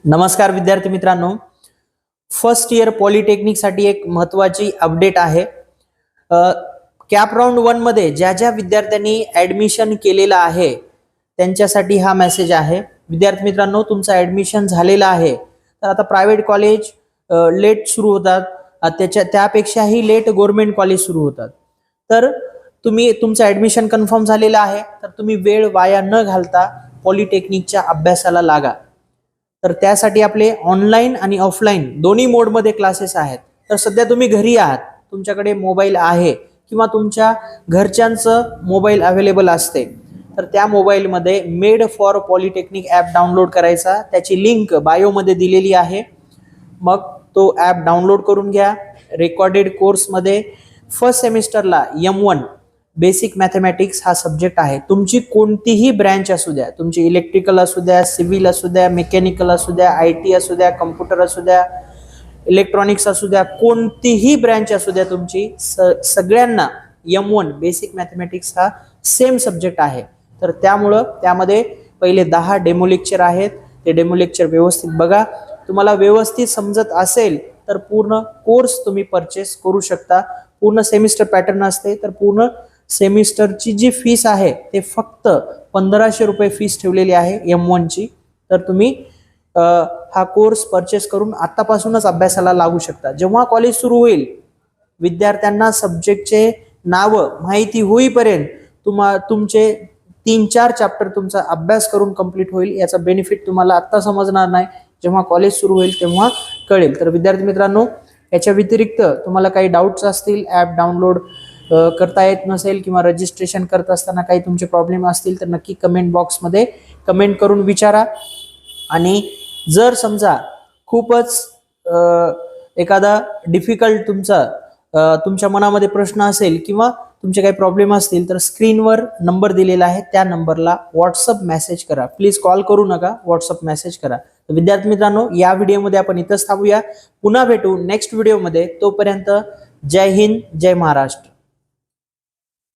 नमस्कार विद्यार्थी मित्रांनो, फर्स्ट इयर पॉलिटेक्निक साठी एक महत्त्वाची अपडेट आहे। कॅप राउंड 1 मध्ये ज्या ज्या विद्यार्थ्यांनी ऍडमिशन केलेलं आहे त्यांच्यासाठी हा मेसेज आहे। विद्यार्थी मित्रांनो, तुमचं ऍडमिशन झालेलं आहे तर आता प्रायव्हेट कॉलेज लेट सुरू होतात, त्यापेक्षाही लेट गव्हर्नमेंट कॉलेज सुरू होतात। तर तुम्ही तुमचं ऍडमिशन कन्फर्म झालेलं आहे तर तुम्ही वेळ वाया न घालता पॉलिटेक्निकच्या अभ्यासाला लागा। तर त्यासाठी आपले ऑनलाइन आणि ऑफलाइन दोन्ही मोड मध्ये क्लासेस आहेत। तर सध्या तुम्ही घरी आहात, तुमच्याकडे मोबाईल आहे किंवा तुमच्या घरच्यांचं मोबाईल अवेलेबल असते तर त्या मोबाईल मध्ये made for polytechnic app download करायचा। त्याची लिंक बायो मध्ये दिलेली आहे, मग तो ॲप डाउनलोड करून घ्या। रेकॉर्डेड कोर्स मध्ये फर्स्ट सेमिस्टरला M1 बेसिक मॅथमॅटिक्स हा सब्जेक्ट आहे। तुमची कोणतीही ब्रँच असू द्या, तुमची इलेक्ट्रिकल असू द्या, सिव्हिल असू द्या, मेकॅनिकल असू द्या, IT असू द्या, कम्प्युटर असू द्या, इलेक्ट्रॉनिक्स असू द्या, कोणतीही ब्रँच असू द्या तुमची, सगळ्यांना M1 बेसिक मॅथमॅटिक्स हा सेम सब्जेक्ट आहे। तर त्यामुळं त्यामध्ये पहिले 10 डेमो लेक्चर आहेत, ते डेमो लेक्चर व्यवस्थित बघा। तुम्हाला व्यवस्थित समजत असेल तर पूर्ण कोर्स तुम्ही परचेस करू शकता। पूर्ण सेमिस्टर पॅटर्न असते, तर पूर्ण सेमिस्टरची जी फीस आहे ते फक्त 1500 रुपये फीस ठेवलेली आहे M1 ची। तर तुम्ही हा कोर्स परचेस करून आतापासूनच अभ्यासाला लागू शकता। जेव्हा कॉलेज सुरू होईल, विद्यार्थ्यांना सब्जेक्टचे नाव माहिती होईपर्यंत तुमचे 3-4 चॅप्टर तुमचा अभ्यास करून कंप्लीट होईल। याचा बेनिफिट तुम्हाला आता समजणार नाही, जेव्हा कॉलेज सुरू होईल तेव्हा कळेल। तर विद्यार्थी मित्रांनो, याच्या व्यतिरिक्त तुम्हाला काही डाउट्स असतील, ॲप डाउनलोड करता येत नसेल किंवा रजिस्ट्रेशन करत असताना काही तुमचे प्रॉब्लेम असतील तर नक्की कमेंट बॉक्समध्ये कमेंट करून विचारा। आणि जर समजा खूपच एखादा डिफिकल्ट तुमच्या मनामध्ये प्रश्न असेल किंवा तुमचे काही प्रॉब्लेम असतील तर स्क्रीनवर नंबर दिलेला आहे, त्या नंबरला व्हॉट्सअप मेसेज करा। प्लीज कॉल करू नका, व्हॉट्सअप मेसेज करा। विद्यार्थी मित्रांनो, या व्हिडिओमध्ये आपण इथंच थांबूया, पुन्हा भेटू नेक्स्ट व्हिडिओमध्ये। तोपर्यंत जय हिंद, जय महाराष्ट्र।